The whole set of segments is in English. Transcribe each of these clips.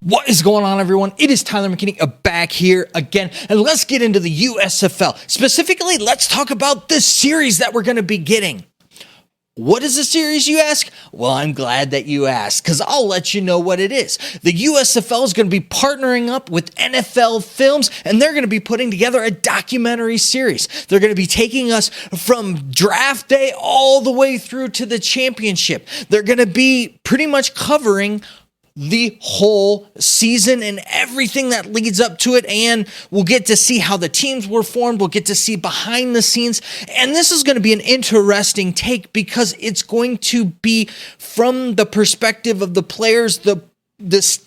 What is going on, everyone? It is Tyler McKinney back here again, and let's get into the USFL. Specifically, let's talk about this series that we're going to be getting. What is the series, you ask? Well, I'm glad that you asked, because I'll let you know what it is. The USFL is going to be partnering up with NFL Films, and they're going to be putting together a documentary series. They're going to be taking us from draft day all the way through to the championship. They're going to be pretty much covering the whole season and everything that leads up to it, and we'll get to see how the teams were formed. We'll get to see behind the scenes, and this is going to be an interesting take because it's going to be from the perspective of the players, the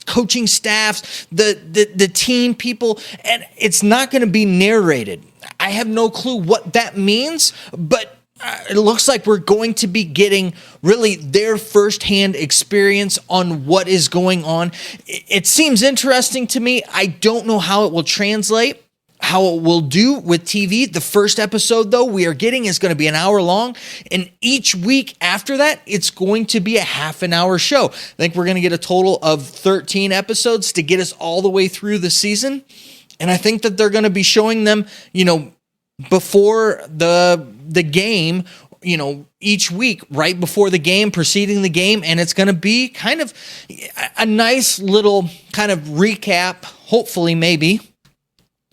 coaching staffs, the team people, and it's not going to be narrated. I have no clue what that means, but it looks like we're going to be getting really their firsthand experience on what is going on. It seems interesting to me. I don't know how it will translate, how it will do with TV. The first episode, though, we are getting is going to be an hour long, and each week after that, it's going to be a half an hour show. I think we're going to get a total of 13 episodes to get us all the way through the season, and I think that they're going to be showing them, before the game, each week, right before the game, preceding the game, and it's going to be kind of a nice little kind of recap, hopefully maybe,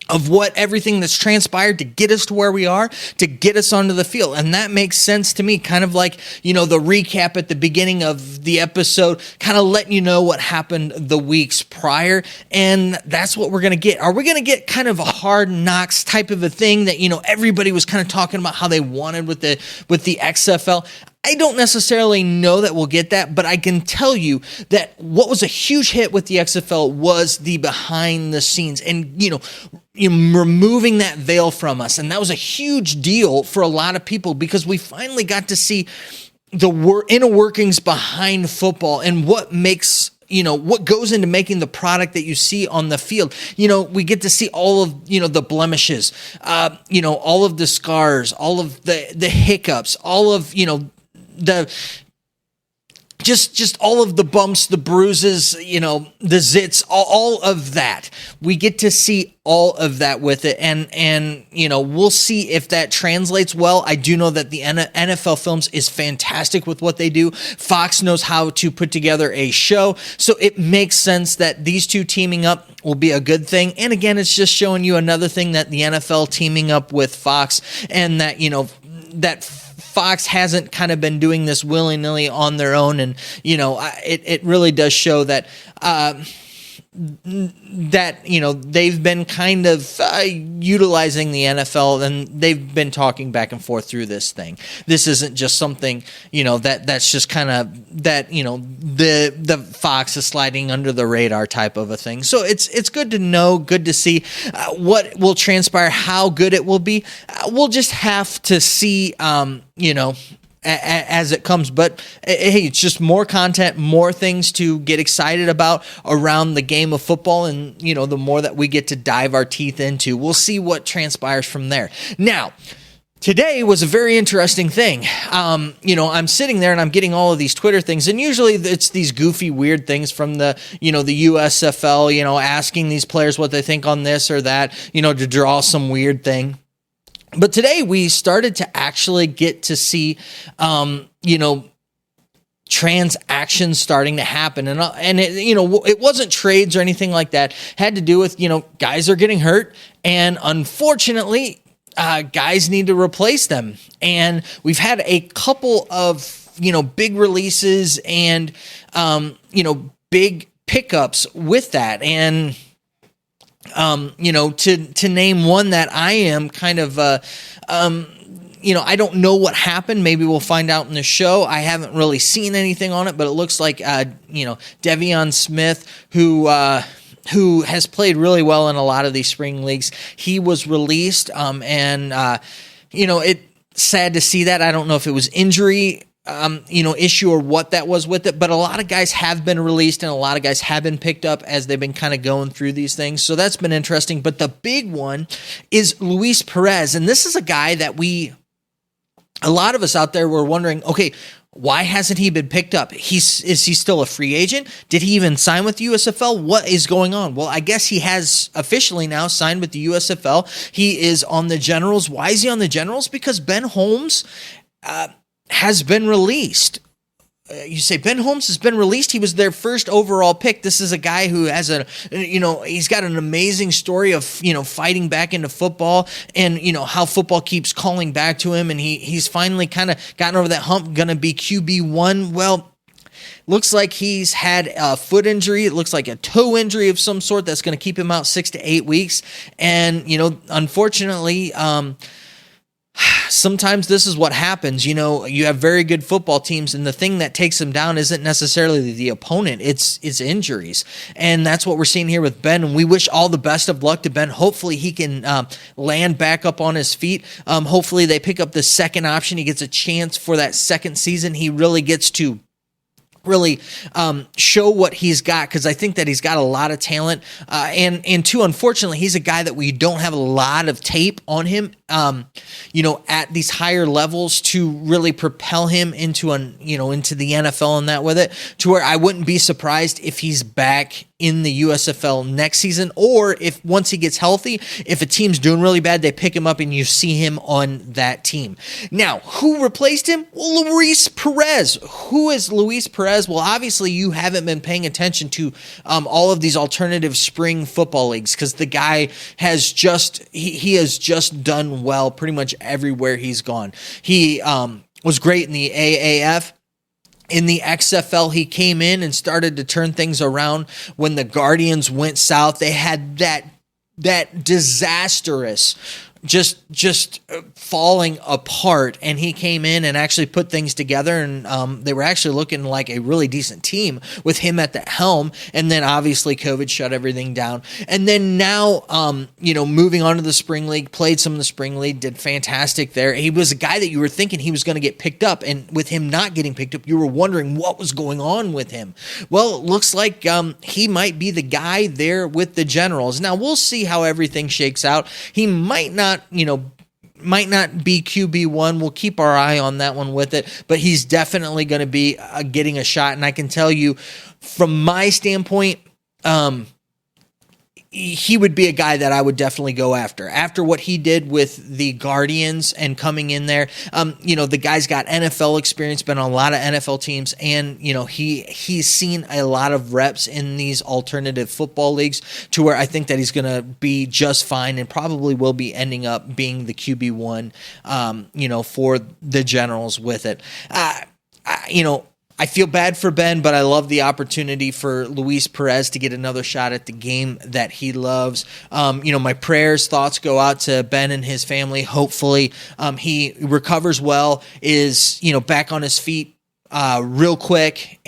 of what everything that's transpired to get us to where we are, to get us onto the field. And that makes sense to me, kind of like, the recap at the beginning of the episode, kind of letting you know what happened the weeks prior. And that's what we're going to get. Are we going to get kind of a Hard Knocks type of a thing that, everybody was kind of talking about how they wanted with the XFL? I don't necessarily know that we'll get that, but I can tell you that what was a huge hit with the XFL was the behind the scenes and, removing that veil from us. And that was a huge deal for a lot of people because we finally got to see the inner workings behind football and what makes what goes into making the product that you see on the field. We get to see all of, the blemishes, all of the scars, all of the hiccups, all of, the just all of the bumps, the bruises, the zits, all of that. We get to see all of that with it, and we'll see if that translates well. I do know that the NFL Films is fantastic with what they do. Fox knows how to put together a show, so it makes sense that these two teaming up will be a good thing. And again, it's just showing you another thing that the NFL teaming up with Fox, and that that Fox hasn't kind of been doing this willy-nilly on their own, and it really does show that they've been kind of utilizing the NFL, and they've been talking back and forth through this thing. This isn't just something that's just kind of that the Fox is sliding under the radar type of a thing. So it's good to know, good to see what will transpire, how good it will be. We'll just have to see, as it comes. But hey, it's just more content, more things to get excited about around the game of football, and the more that we get to dive our teeth into, we'll see what transpires from there. Now, today was a very interesting thing. I'm sitting there and I'm getting all of these Twitter things, and usually it's these goofy, weird things from the USFL, asking these players what they think on this or that, to draw some weird thing. But today we started to actually get to see, transactions starting to happen. And it, it wasn't trades or anything like that. It had to do with, guys are getting hurt. And unfortunately, guys need to replace them. And we've had a couple of, big releases and, big pickups with that. And to name one that I am kind of, I don't know what happened. Maybe we'll find out in the show. I haven't really seen anything on it, but it looks like, Devion Smith, who has played really well in a lot of these spring leagues. He was released, it's sad to see that. I don't know if it was injury, issue or what that was with it, but a lot of guys have been released and a lot of guys have been picked up as they've been kind of going through these things. So that's been interesting. But the big one is Luis Perez. And this is a guy that a lot of us out there were wondering, okay, Why hasn't he been picked up? Is he still a free agent? Did he even sign with the USFL? What is going on? Well, I guess he has officially now signed with the USFL. He is on the Generals. Why is he on the Generals? Because Ben Holmes has been released. You say Ben Holmes has been released. He was their first overall pick. This is a guy who has he's got an amazing story of, fighting back into football and, how football keeps calling back to him. And he's finally kind of gotten over that hump, going to be QB1. Well, looks like he's had a foot injury. It looks like a toe injury of some sort that's going to keep him out 6 to 8 weeks. And, unfortunately, sometimes this is what happens. You have very good football teams, and the thing that takes them down isn't necessarily the opponent. It's injuries. And that's what we're seeing here with Ben. And we wish all the best of luck to Ben. Hopefully he can land back up on his feet. Hopefully they pick up the second option. He gets a chance for that second season. He really gets to show what he's got, because I think that he's got a lot of talent. And two, unfortunately, he's a guy that we don't have a lot of tape on him, at these higher levels to really propel him into into the NFL and that with it, to where I wouldn't be surprised if he's back in the USFL next season, or if once he gets healthy, if a team's doing really bad, they pick him up and you see him on that team. Now, who replaced him? Well, Luis Perez. Who is Luis Perez? Well, obviously you haven't been paying attention to all of these alternative spring football leagues, because the guy has he has just done well pretty much everywhere he's gone. He was great in the AAF. In the XFL, he came in and started to turn things around when the Guardians went south. They had that disastrous, just falling apart, and he came in and actually put things together, and they were actually looking like a really decent team with him at the helm. And then obviously COVID shut everything down. And then now, moving on to the spring league, played some of the spring league, did fantastic there. He was a guy that you were thinking he was going to get picked up, and with him not getting picked up, you were wondering what was going on with him. Well, it looks like he might be the guy there with the Generals. Now we'll see how everything shakes out. He might not be QB1. We'll keep our eye on that one with it, but he's definitely going to be getting a shot. And I can tell you from my standpoint, he would be a guy that I would definitely go after. After what he did with the Guardians and coming in there, the guy's got NFL experience, been on a lot of NFL teams, and he's seen a lot of reps in these alternative football leagues, to where I think that he's going to be just fine and probably will be ending up being the QB1, for the Generals with it. I feel bad for Ben, but I love the opportunity for Luis Perez to get another shot at the game that he loves. My prayers, thoughts go out to Ben and his family. Hopefully, he recovers well, is, back on his feet real quick,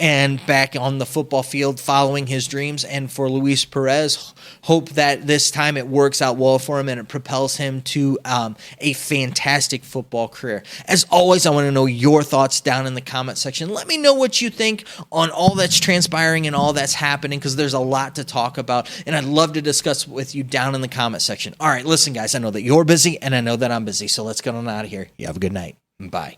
and back on the football field following his dreams. And for Luis Perez, hope that this time it works out well for him and it propels him to a fantastic football career. As always, I want to know your thoughts down in the comment section. Let me know what you think on all that's transpiring and all that's happening, because there's a lot to talk about, and I'd love to discuss with you down in the comment section. All right, listen, guys, I know that you're busy, and I know that I'm busy, so let's get on out of here. You have a good night. Bye.